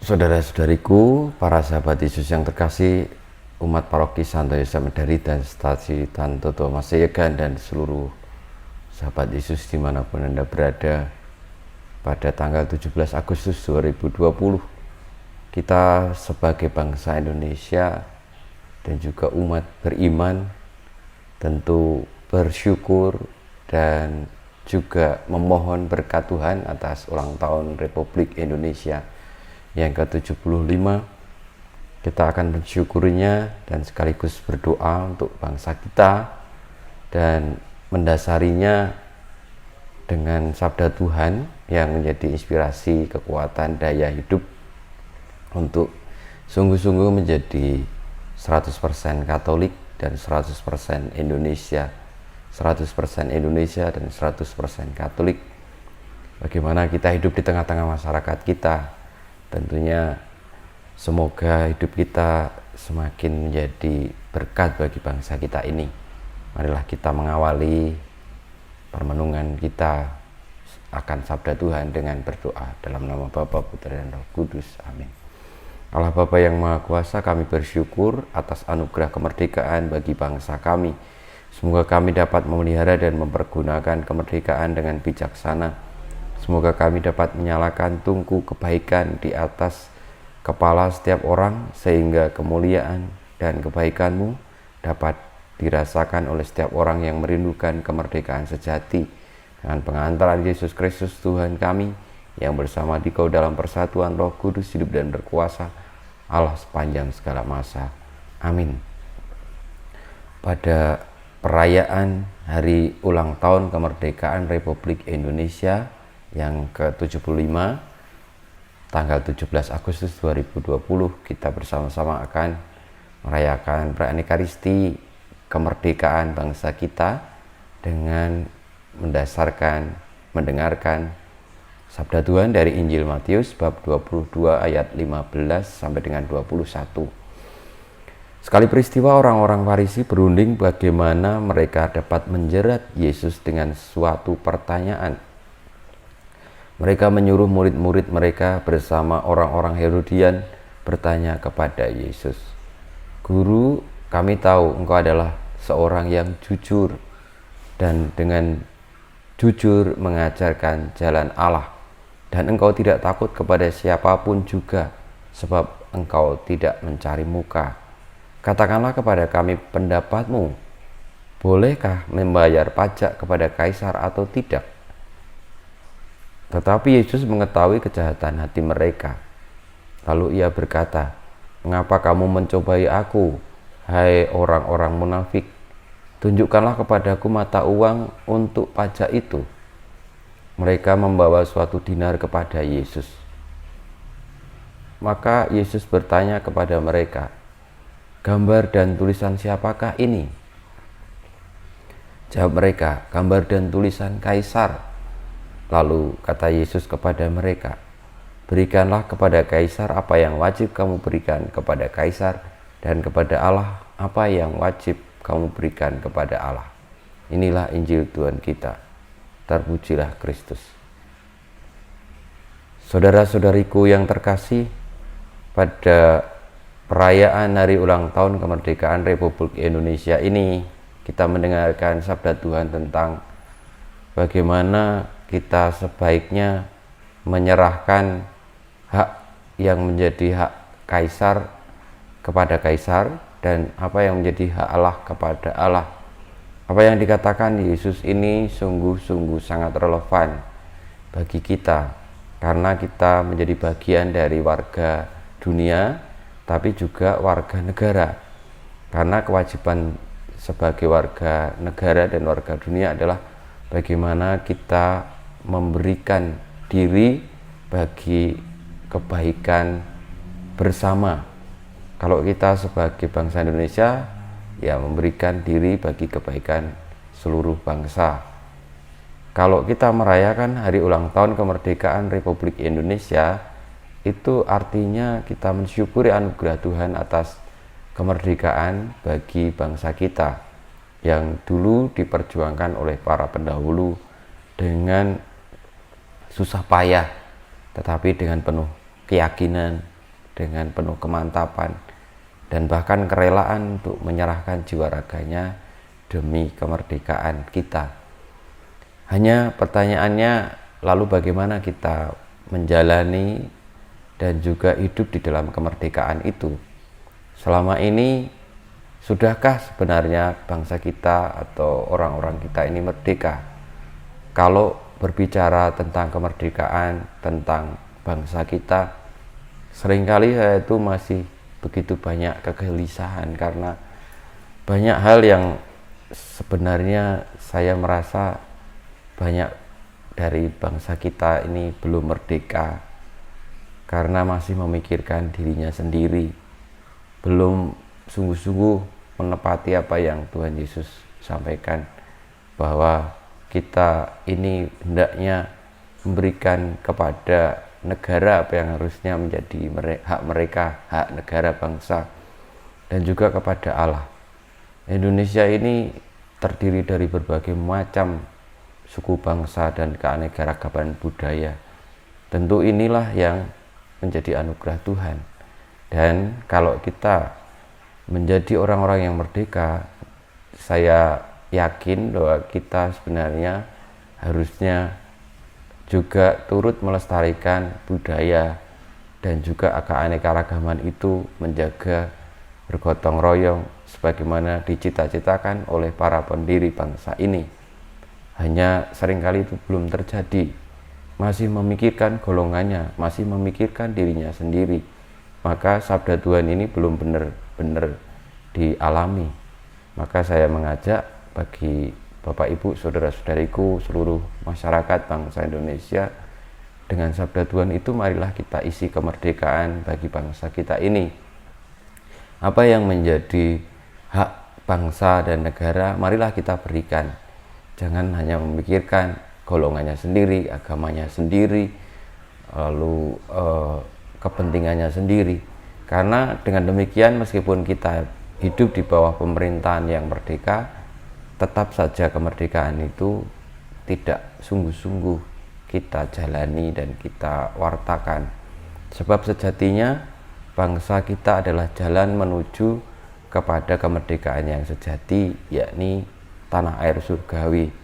Saudara-saudariku, para sahabat Yesus yang terkasih, umat paroki Santo Yosef Medari dan Stasi Tanto Thomas Yegan dan seluruh sahabat Yesus dimanapun Anda berada, pada tanggal 17 Agustus 2020 kita sebagai bangsa Indonesia dan juga umat beriman tentu bersyukur dan juga memohon berkat Tuhan atas ulang tahun Republik Indonesia yang ke-75. Kita akan mensyukurinya dan sekaligus berdoa untuk bangsa kita dan mendasarinya dengan sabda Tuhan yang menjadi inspirasi, kekuatan, daya hidup untuk sungguh-sungguh menjadi 100% Katolik dan 100% Indonesia. 100% Indonesia dan 100% Katolik. Bagaimana kita hidup di tengah-tengah masyarakat kita. Tentunya semoga hidup kita semakin menjadi berkat bagi bangsa kita ini. Marilah kita mengawali permenungan kita akan sabda Tuhan dengan berdoa dalam nama Bapa, Putra dan Roh Kudus. Amin. Allah Bapa yang Maha Kuasa, kami bersyukur atas anugerah kemerdekaan bagi bangsa kami. Semoga kami dapat memelihara dan mempergunakan kemerdekaan dengan bijaksana. Semoga kami dapat menyalakan tungku kebaikan di atas kepala setiap orang, sehingga kemuliaan dan kebaikan-Mu dapat dirasakan oleh setiap orang yang merindukan kemerdekaan sejati. Dengan pengantaran Yesus Kristus Tuhan kami, yang bersama Dikau dalam persatuan Roh Kudus hidup dan berkuasa, Allah sepanjang segala masa. Amin. Pada perayaan hari ulang tahun kemerdekaan Republik Indonesia yang ke-75 tanggal 17 Agustus 2020, kita bersama-sama akan merayakan perayaan Ekaristi kemerdekaan bangsa kita dengan mendengarkan sabda Tuhan dari Injil Matius bab 22 ayat 15 sampai dengan 21. Sekali peristiwa, orang-orang Farisi berunding bagaimana mereka dapat menjerat Yesus dengan suatu pertanyaan. Mereka menyuruh murid-murid mereka bersama orang-orang Herodian bertanya kepada Yesus, "Guru, kami tahu Engkau adalah seorang yang jujur dan dengan jujur mengajarkan jalan Allah, dan Engkau tidak takut kepada siapapun juga, sebab Engkau tidak mencari muka. Katakanlah kepada kami pendapat-Mu, bolehkah membayar pajak kepada Kaisar atau tidak?" Tetapi Yesus mengetahui kejahatan hati mereka. Lalu Ia berkata, "Mengapa kamu mencobai Aku, hai orang-orang munafik? Tunjukkanlah kepadaku mata uang untuk pajak itu." Mereka membawa suatu dinar kepada Yesus. Maka Yesus bertanya kepada mereka, "Gambar dan tulisan siapakah ini?" Jawab mereka, "Gambar dan tulisan Kaisar." Lalu kata Yesus kepada mereka, "Berikanlah kepada Kaisar apa yang wajib kamu berikan kepada Kaisar, dan kepada Allah apa yang wajib kamu berikan kepada Allah." Inilah Injil Tuhan kita. Terpujilah Kristus. Saudara-saudariku yang terkasih, pada perayaan hari ulang tahun kemerdekaan Republik Indonesia ini, kita mendengarkan sabda Tuhan tentang bagaimana kita sebaiknya menyerahkan hak yang menjadi hak Kaisar kepada Kaisar, dan apa yang menjadi hak Allah kepada Allah. Apa yang dikatakan Yesus ini sungguh-sungguh sangat relevan bagi kita, karena kita menjadi bagian dari warga dunia, tapi juga warga negara. Karena kewajiban sebagai warga negara dan warga dunia adalah bagaimana kita memberikan diri bagi kebaikan bersama. Kalau kita sebagai bangsa Indonesia, ya memberikan diri bagi kebaikan seluruh bangsa. Kalau kita merayakan hari ulang tahun kemerdekaan Republik Indonesia, itu artinya kita mensyukuri anugerah Tuhan atas kemerdekaan bagi bangsa kita yang dulu diperjuangkan oleh para pendahulu dengan susah payah, tetapi dengan penuh keyakinan dengan penuh kemantapan dan bahkan kerelaan untuk menyerahkan jiwa raganya demi kemerdekaan kita. Hanya pertanyaannya, lalu bagaimana kita menjalani dan juga hidup di dalam kemerdekaan itu? Selama ini, sudahkah sebenarnya bangsa kita atau orang-orang kita ini merdeka? Kalau berbicara tentang kemerdekaan, tentang bangsa kita, seringkali saya itu masih begitu banyak kegelisahan karena banyak hal yang sebenarnya saya merasa banyak dari bangsa kita ini belum merdeka karena masih memikirkan dirinya sendiri, belum sungguh-sungguh menepati apa yang Tuhan Yesus sampaikan, bahwa kita ini hendaknya memberikan kepada negara apa yang harusnya menjadi hak mereka, hak negara bangsa, dan juga kepada Allah. Indonesia ini terdiri dari berbagai macam suku bangsa dan keanekaragaman budaya. Tentu inilah yang menjadi anugerah Tuhan. Dan kalau kita menjadi orang-orang yang merdeka, saya yakin bahwa kita sebenarnya harusnya juga turut melestarikan budaya dan juga keanekaragaman itu, menjaga bergotong royong sebagaimana dicita-citakan oleh para pendiri bangsa ini. Hanya seringkali itu belum terjadi, masih memikirkan golongannya, masih memikirkan dirinya sendiri. Maka sabda Tuhan ini belum benar-benar dialami. Maka saya mengajak bagi Bapak Ibu, saudara-saudariku, seluruh masyarakat bangsa Indonesia, dengan sabda Tuhan itu marilah kita isi kemerdekaan bagi bangsa kita ini. Apa yang menjadi hak bangsa dan negara, marilah kita berikan. Jangan hanya memikirkan golongannya sendiri, agamanya sendiri, lalu kepentingannya sendiri. Karena dengan demikian, meskipun kita hidup di bawah pemerintahan yang merdeka, tetap saja kemerdekaan itu tidak sungguh-sungguh kita jalani dan kita wartakan. Sebab sejatinya bangsa kita adalah jalan menuju kepada kemerdekaan yang sejati, yakni tanah air surgawi.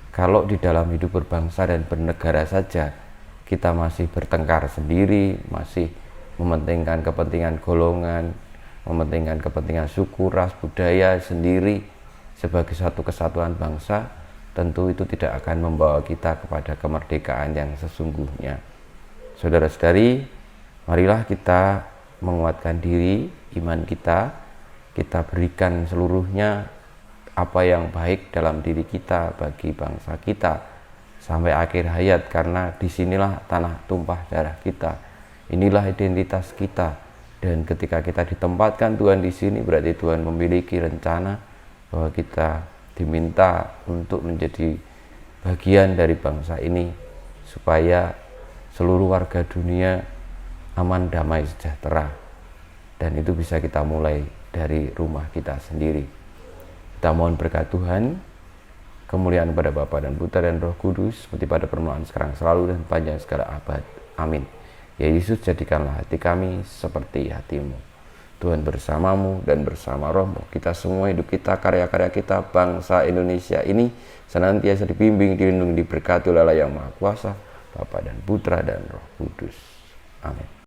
Kalau di dalam hidup berbangsa dan bernegara saja kita masih bertengkar sendiri, masih mementingkan kepentingan golongan, mementingkan kepentingan suku, ras, budaya sendiri sebagai satu kesatuan bangsa, tentu itu tidak akan membawa kita kepada kemerdekaan yang sesungguhnya. Saudara-saudari, marilah kita menguatkan diri, iman kita berikan seluruhnya apa yang baik dalam diri kita bagi bangsa kita sampai akhir hayat, karena disinilah tanah tumpah darah kita, inilah identitas kita. Dan ketika kita ditempatkan Tuhan di sini, berarti Tuhan memiliki rencana bahwa kita diminta untuk menjadi bagian dari bangsa ini supaya seluruh warga dunia aman, damai, sejahtera. Dan itu bisa kita mulai dari rumah kita sendiri. Kita mohon berkat Tuhan, kemuliaan pada Bapa dan Putra dan Roh Kudus, seperti pada permulaan, sekarang, selalu, dan panjang segala abad. Amin. Ya Yesus, jadikanlah hati kami seperti hati-Mu. Tuhan bersamamu dan bersama rohmu. Kita semua, hidup kita, karya-karya kita, bangsa Indonesia ini senantiasa dibimbing, dilindungi, diberkati oleh Allah yang Maha Kuasa, Bapa dan Putra dan Roh Kudus. Amin.